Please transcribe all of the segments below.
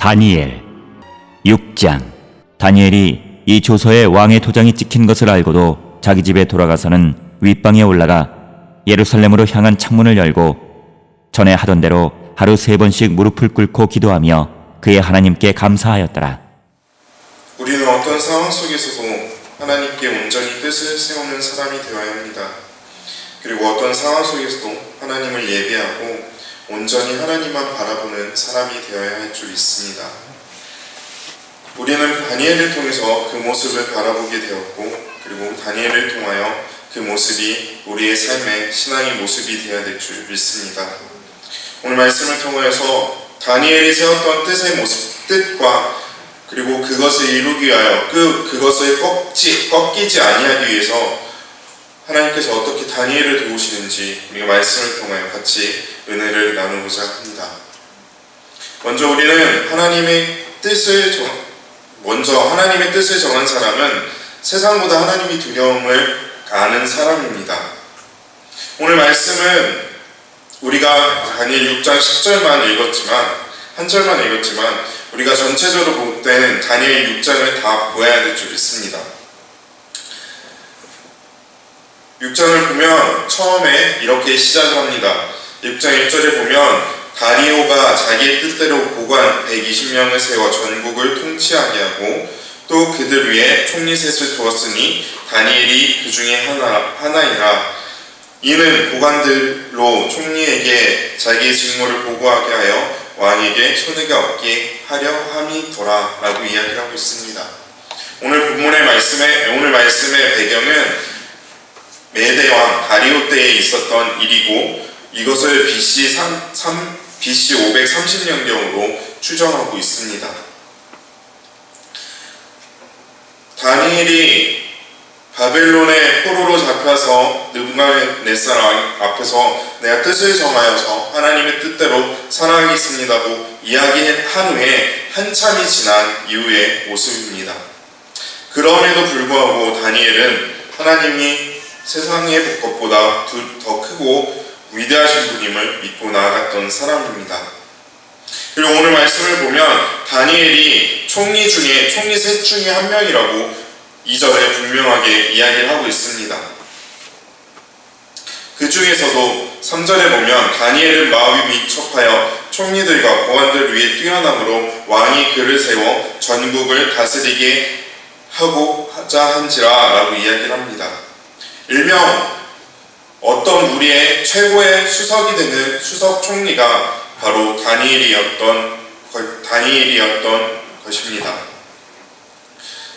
다니엘 6장. 다니엘이 이 조서에 왕의 도장이 찍힌 것을 알고도 자기 집에 돌아가서는 윗방에 올라가 예루살렘으로 향한 창문을 열고 전에 하던 대로 하루 3번씩 무릎을 꿇고 기도하며 그의 하나님께 감사하였더라. 우리는 어떤 상황 속에서도 하나님께 온전히 뜻을 세우는 사람이 되어야 합니다. 그리고 어떤 상황 속에서도 하나님을 예배하고 온전히 하나님만 바라보는 사람이 되어야 할 줄 믿습니다. 우리는 다니엘을 통해서 그 모습을 바라보게 되었고, 그리고 다니엘을 통하여 그 모습이 우리의 삶의 신앙의 모습이 되어야 될 줄 믿습니다. 오늘 말씀을 통하여서 다니엘이 세웠던 뜻의 모습, 뜻과 그리고 그것을 이루기 위하여 그것을 꺾이지 아니하기 위해서 하나님께서 어떻게 다니엘을 도우시는지 우리가 말씀을 통하여 같이 은혜를 나누고자 합니다. 먼저 우리는 하나님의 뜻을 정한 사람은 세상보다 하나님이 두려움을 아는 사람입니다. 오늘 말씀은 우리가 다니엘 6장 10절만 한 절만 읽었지만 우리가 전체적으로 볼 때는 다니엘 6장을 다 보아야 될 줄 믿습니다. 6장을 보면 처음에 이렇게 시작을 합니다. 6장 1절에 보면 다리오가 자기의 뜻대로 고관 120명을 세워 전국을 통치하게 하고 또 그들 위에 총리셋을 두었으니 다니엘이 그 중에 하나이라. 이는 고관들로 총리에게 자기의 직무를 보고하게 하여 왕에게 손해가 없게 하려 함이더라 라고 이야기를 하고 있습니다. 오늘 말씀의 배경은 메대왕 다리오 때에 있었던 일이고 이것을 BC 530년경으로 추정하고 있습니다. 다니엘이 바벨론의 포로로 잡혀서 느부갓네살 앞에서 내가 뜻을 정하여서 하나님의 뜻대로 살아가겠습니다고 이야기한 후에 한참이 지난 이후의 모습입니다. 그럼에도 불구하고 다니엘은 하나님이 세상의 것보다 더 크고 위대하신 분임을 믿고 나아갔던 사람입니다. 그리고 오늘 말씀을 보면 다니엘이 총리 셋 중에 한 명이라고 2절에 분명하게 이야기를 하고 있습니다. 그 중에서도 3절에 보면 다니엘은 마음이 민첩하여 총리들과 고관들 위에 뛰어남으로 왕이 그를 세워 전국을 다스리게 하고자 한지라 라고 이야기를 합니다. 일명 어떤 무리의 최고의 수석이 되는 수석 총리가 바로 다니엘이었던 것입니다.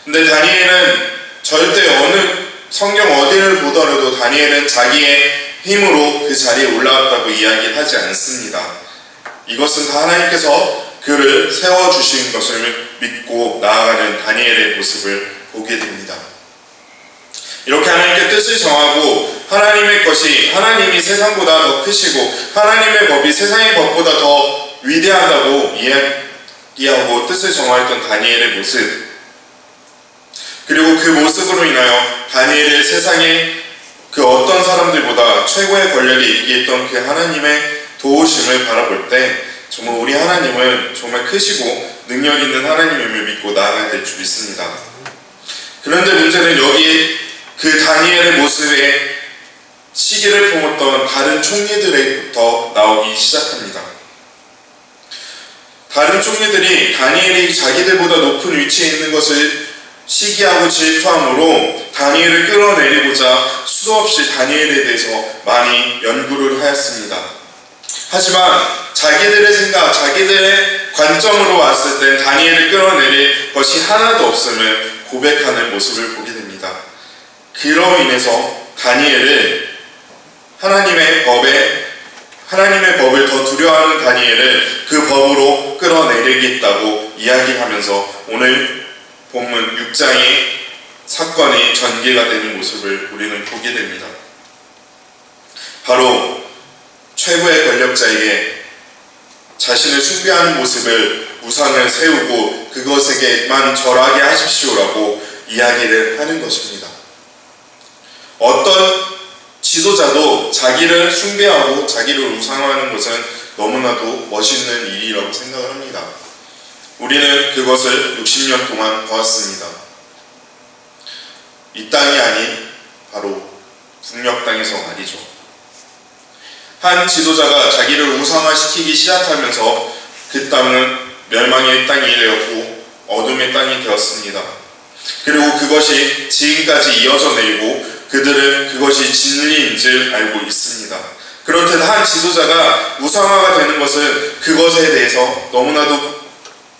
근데 다니엘은 절대 어느 성경 어디를 보더라도 다니엘은 자기의 힘으로 그 자리에 올라왔다고 이야기를 하지 않습니다. 이것은 다 하나님께서 그를 세워주신 것을 믿고 나아가는 다니엘의 모습을 보게 됩니다. 이렇게 하나님께 뜻을 정하고 하나님이 세상보다 더 크시고 하나님의 법이 세상의 법보다 더 위대하다고 이야기하고 뜻을 정하였던 다니엘의 모습, 그리고 그 모습으로 인하여 다니엘을 세상의 그 어떤 사람들보다 최고의 권력이 있게 했던 그 하나님의 도우심을 바라볼 때 정말 우리 하나님은 정말 크시고 능력 있는 하나님임을 믿고 나아가야 될 줄 믿습니다. 그런데 문제는 여기 그 다니엘의 모습에 시기를 품었던 다른 총리들부터 나오기 시작합니다. 다른 총리들이 다니엘이 자기들보다 높은 위치에 있는 것을 시기하고 질투함으로 다니엘을 끌어내리고자 수도 없이 다니엘에 대해서 많이 연구를 하였습니다. 하지만 자기들의 관점으로 봤을 때 다니엘을 끌어내릴 것이 하나도 없음을 고백하는 모습을 보게 됩니다. 그로 인해서 다니엘을 하나님의 법을 더 두려워하는 다니엘을 그 법으로 끌어내리겠다고 이야기하면서 오늘 본문 6장의 사건이 전개가 되는 모습을 우리는 보게 됩니다. 바로 최고의 권력자에게 자신을 숭배하는 모습을 우상을 세우고 그것에게만 절하게 하십시오라고 이야기를 하는 것입니다. 어떤 지도자도 자기를 숭배하고 자기를 우상화하는 것은 너무나도 멋있는 일이라고 생각을 합니다. 우리는 그것을 60년 동안 보았습니다. 이 땅이 아닌 바로 북녘 땅에서 말이죠. 한 지도자가 자기를 우상화시키기 시작하면서 그 땅은 멸망의 땅이 되었고 어둠의 땅이 되었습니다. 그리고 그것이 지금까지 이어져 내리고 그들은 그것이 진리인 줄 알고 있습니다. 그렇듯 한 지도자가 우상화가 되는 것은 그것에 대해서 너무나도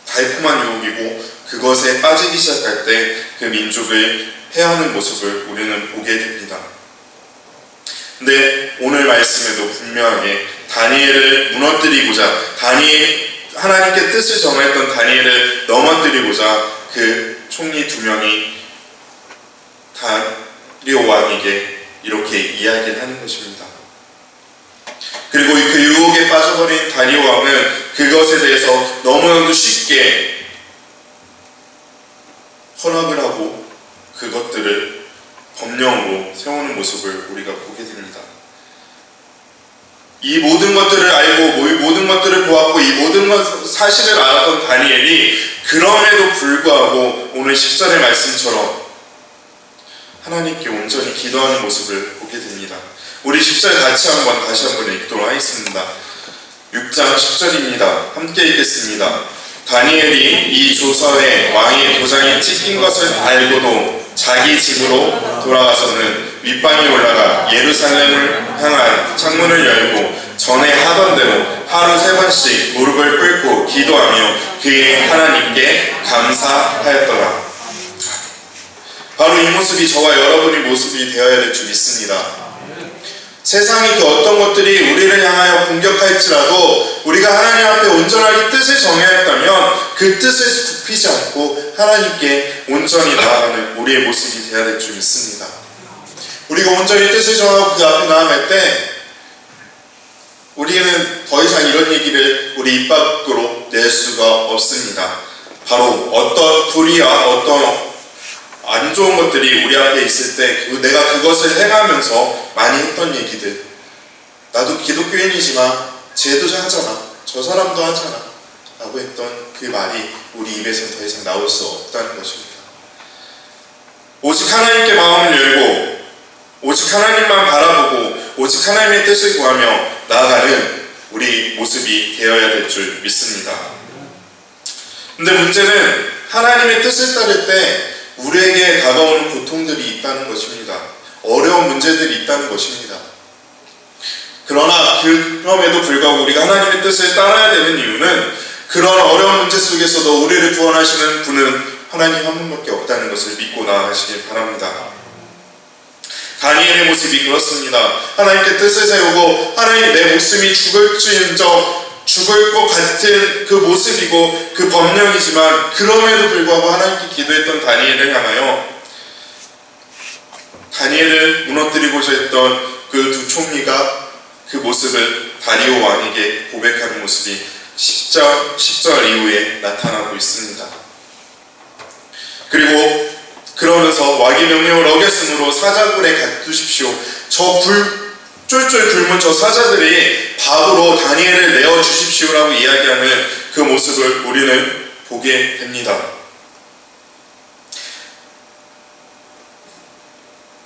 달콤한 유혹이고 그것에 빠지기 시작할 때 그 민족을 해하는 모습을 우리는 보게 됩니다. 근데 오늘 말씀에도 분명하게 다니엘을 무너뜨리고자 하나님께 뜻을 정했던 다니엘을 넘어뜨리고자 그 총리 2명이 다리오 왕에게 이렇게 이야기를 하는 것입니다. 그리고 그 유혹에 빠져버린 다리오 왕은 그것에 대해서 너무나도 쉽게 허락을 하고 그것들을 법령으로 세우는 모습을 우리가 보게 됩니다. 이 모든 것들을 알고 모든 것들을 보았고 이 모든 사실을 알았던 다니엘이 그럼에도 불구하고 오늘 10절의 말씀처럼 하나님께 온전히 기도하는 모습을 보게 됩니다. 우리 10절 다시 한번 읽도록 하겠습니다. 6장 10절입니다. 함께 읽겠습니다. 다니엘이 이 조서에 왕의 도장이 찍힌 것을 알고도 자기 집으로 돌아가서는 윗방에 올라가 예루살렘을 향한 창문을 열고 전에 하던 대로 하루 3번씩 무릎을 꿇고 기도하며 그의 하나님께 감사하였더라. 바로 이 모습이 저와 여러분의 모습이 되어야 될 줄 믿습니다. 세상이 그 어떤 것들이 우리를 향하여 공격할지라도 우리가 하나님 앞에 온전하게 뜻을 정하였다면 그 뜻을 굽히지 않고 하나님께 온전히 나아가는 우리의 모습이 되어야 될 줄 믿습니다. 우리가 온전히 뜻을 정하고 그 앞에 나아갈 때 우리는 더 이상 이런 얘기를 우리 입 밖으로 낼 수가 없습니다. 바로 어떤 불의와 어떤 안 좋은 것들이 우리 앞에 있을 때 내가 그것을 행하면서 많이 했던 얘기들, 나도 기독교인이지만 쟤도 하잖아, 저 사람도 하잖아 라고 했던 그 말이 우리 입에서 더 이상 나올 수 없다는 것입니다. 오직 하나님께 마음을 열고 오직 하나님만 바라보고 오직 하나님의 뜻을 구하며 나아가는 우리 모습이 되어야 될 줄 믿습니다. 근데 문제는 하나님의 뜻을 따를 때 우리에게 다가오는 고통들이 있다는 것입니다. 어려운 문제들이 있다는 것입니다. 그러나 그럼에도 불구하고 우리가 하나님의 뜻을 따라야 되는 이유는 그런 어려운 문제 속에서도 우리를 구원하시는 분은 하나님 한 분밖에 없다는 것을 믿고 나아가시길 바랍니다. 다니엘의 모습이 그렇습니다. 하나님께 뜻을 세우고 하나님 내 목숨이 죽을 것 같은 그 모습이고 그 법령이지만 그럼에도 불구하고 하나님께 기도했던 다니엘을 향하여 다니엘을 무너뜨리고자 했던 그 두 총리가 그 모습을 다리오 왕에게 고백하는 모습이 10절 이후에 나타나고 있습니다. 그리고 그러면서 왕의 명령을 어겼으므로 사자굴에 가두십시오. 쫄쫄 굶은 저 사자들이 밥으로 다니엘을 내어주십시오라고 이야기하는 그 모습을 우리는 보게 됩니다.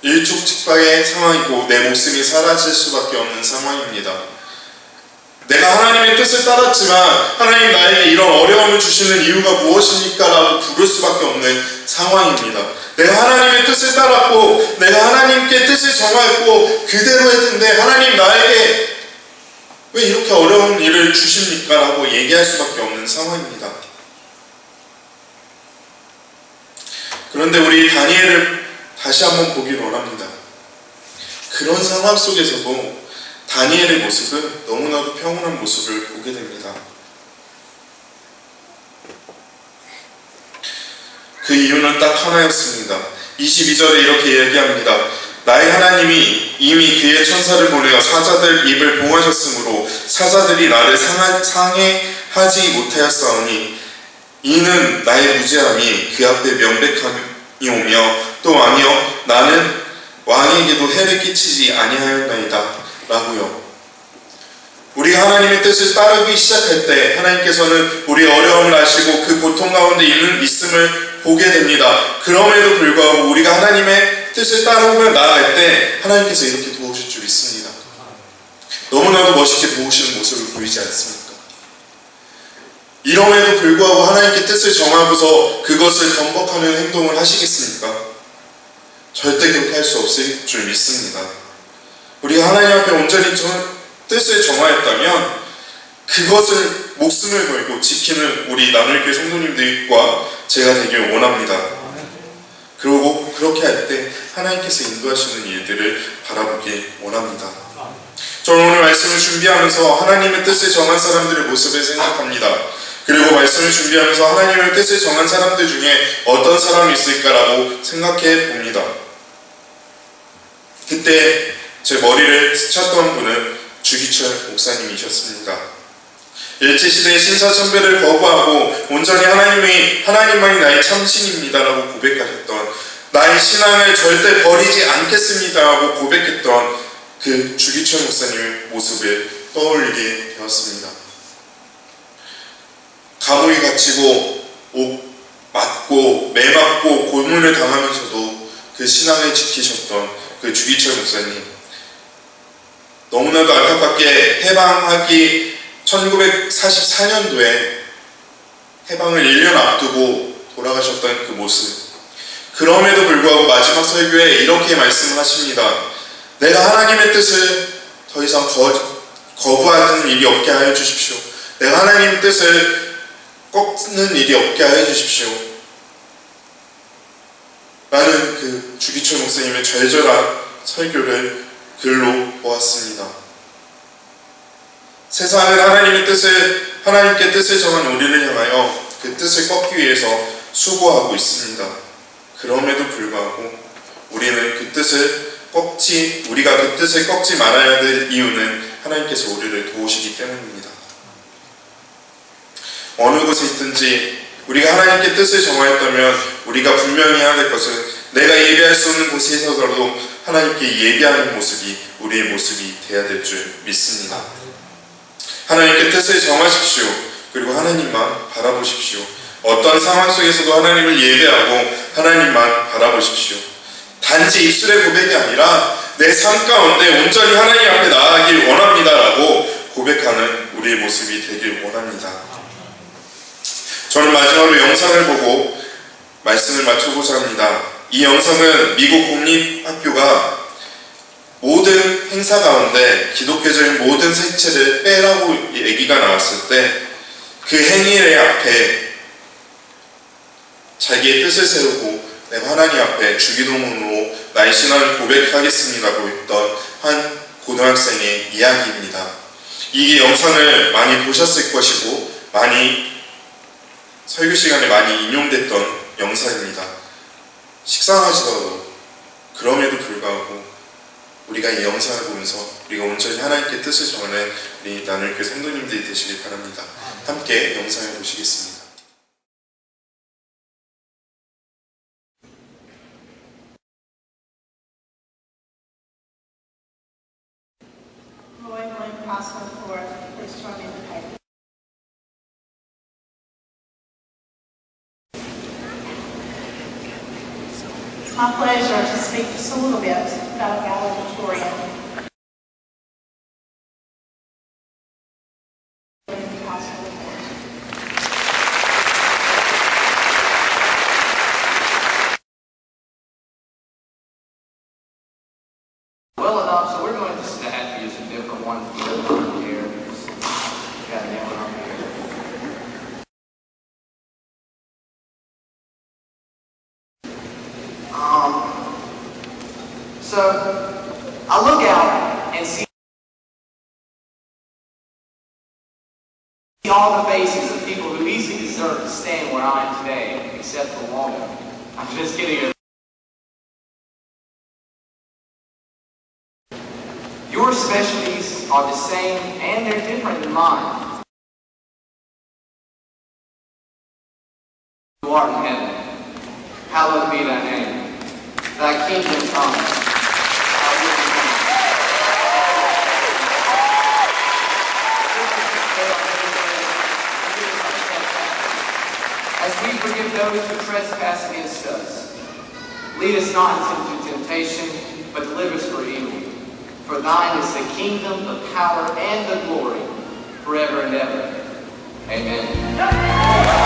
일촉즉발의 상황이고 내 목숨이 사라질 수밖에 없는 상황입니다. 내가 하나님의 뜻을 따랐지만 하나님 나에게 이런 어려움을 주시는 이유가 무엇입니까? 라고 부를 수밖에 없는 상황입니다. 내가 하나님의 뜻을 따랐고 내가 하나님께 뜻을 정하였고 그대로 했는데 하나님 나에게 왜 이렇게 어려운 일을 주십니까? 라고 얘기할 수밖에 없는 상황입니다. 그런데 우리 다니엘을 다시 한번 보기를 원합니다. 그런 상황 속에서도 다니엘의 모습은 너무나도 평온한 모습을 보게 됩니다. 그 이유는 딱 하나였습니다. 22절에 이렇게 얘기합니다. 나의 하나님이 이미 그의 천사를 보내어 사자들 입을 봉하셨으므로 사자들이 나를 상해하지 못하였사오니 이는 나의 무죄함이 그 앞에 명백하니 오며 또 아니요 나는 왕에게도 해를 끼치지 아니하였나이다 라고요. 우리가 우리가 하나님의 뜻을 따르기 시작할 때 하나님께서는 우리의 어려움을 아시고 그 고통 가운데 있음을 보게 됩니다. 그럼에도 불구하고 우리가 하나님의 뜻을 따르며 나아갈 때 하나님께서 이렇게 도우실 줄 믿습니다. 너무나도 멋있게 도우시는 모습을 보이지 않습니까? 이럼에도 불구하고 하나님께 뜻을 정하고서 그것을 번복하는 행동을 하시겠습니까? 절대 그렇게 할 수 없을 줄 믿습니다. 우리가 하나님 앞에 온전히 뜻을 정하였다면 그것을 목숨을 걸고 지키는 우리 나눌교회 성도님들과 제가 되길 원합니다. 그리고 그렇게 할 때 하나님께서 인도하시는 일들을 바라보길 원합니다. 저는 오늘 말씀을 준비하면서 하나님의 뜻을 정한 사람들의 모습을 생각합니다. 그리고 말씀을 준비하면서 하나님의 뜻을 정한 사람들 중에 어떤 사람이 있을까라고 생각해 봅니다. 그때 제 머리를 스쳤던 분은 주기철 목사님이셨습니다. 일제시대의 신사참배를 거부하고 온전히 하나님만이 나의 참신입니다라고 고백하셨던, 나의 신앙을 절대 버리지 않겠습니다라고 고백했던 그 주기철 목사님의 모습을 떠올리게 되었습니다. 감옥에 갇히고 옥 맞고 매 맞고 고문을 당하면서도 그 신앙을 지키셨던 그 주기철 목사님, 너무나도 안타깝게 해방하기 1944년도에 해방을 1년 앞두고 돌아가셨던 그 모습, 그럼에도 불구하고 마지막 설교에 이렇게 말씀하십니다. 내가 하나님의 뜻을 더 이상 거부하는 일이 없게 하여 주십시오. 내가 하나님의 뜻을 꺾는 일이 없게 하여 주십시오. 라는 그 주기철 목사님의 절절한 설교를 글로 보았습니다. 세상은 하나님께 뜻을 정한 우리를 향하여 그 뜻을 꺾기 위해서 수고하고 있습니다. 그럼에도 불구하고 우리가 그 뜻을 꺾지 말아야 될 이유는 하나님께서 우리를 도우시기 때문입니다. 어느 곳에 있든지 우리가 하나님께 뜻을 정하였다면 우리가 분명히 해야 될 것은 내가 예배할 수 없는 곳에서도 하나님께 예배하는 모습이 우리의 모습이 되어야 될 줄 믿습니다. 하나님께 뜻을 정하십시오. 그리고 하나님만 바라보십시오. 어떤 상황 속에서도 하나님을 예배하고 하나님만 바라보십시오. 단지 입술의 고백이 아니라 내 삶 가운데 온전히 하나님 앞에 나아가길 원합니다라고 고백하는 우리의 모습이 되길 원합니다. 저는 마지막으로 영상을 보고 말씀을 마쳐보자 합니다. 이 영상은 미국 공립학교가 모든 행사 가운데 기독교적인 모든 색채를 빼라고 얘기가 나왔을 때 그 행위의 앞에 자기의 뜻을 세우고 내가 하나님 앞에 주기도문으로 나의 신앙을 고백하겠습니다고 했던 한 고등학생의 이야기입니다. 이 영상을 많이 보셨을 것이고 설교 시간에 많이 인용됐던 영상입니다. 식상하지도 그럼에도 불구하고 우리가 이 영상을 보면서 우리가 온전히 하나님께 뜻을 정하는 우리 나눌교회 성도님들이 되시길 바랍니다. 함께 영상을 보시겠습니다. It's my pleasure to speak just a little bit about valedictorian. Well enough, so we're going to just have to use a different one here. Got that one on here. So I look out and see all the faces of people who easily deserve to stand where I am today, except for one. I'm just kidding. Your specialties are the same and they're different than mine. You are in heaven. Hallowed be thy name. Thy kingdom come. Thy will be done. those who trespass against us. Lead us not into temptation, but deliver us from evil. For thine is the kingdom, the power, and the glory, forever and ever. Amen.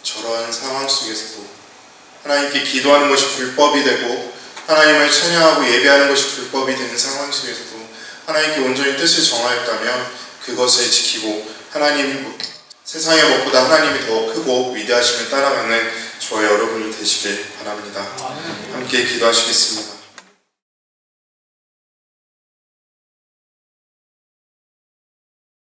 저러한 상황 속에서도 하나님께 기도하는 것이 불법이 되고 하나님을 찬양하고 예배하는 것이 불법이 되는 상황 속에서도 하나님께 온전히 뜻을 정하였다면 그것을 지키고 세상의 것보다 하나님이 더 크고 위대하심을 따라가는 저와 여러분이 되시길 바랍니다. 함께 기도하시겠습니다.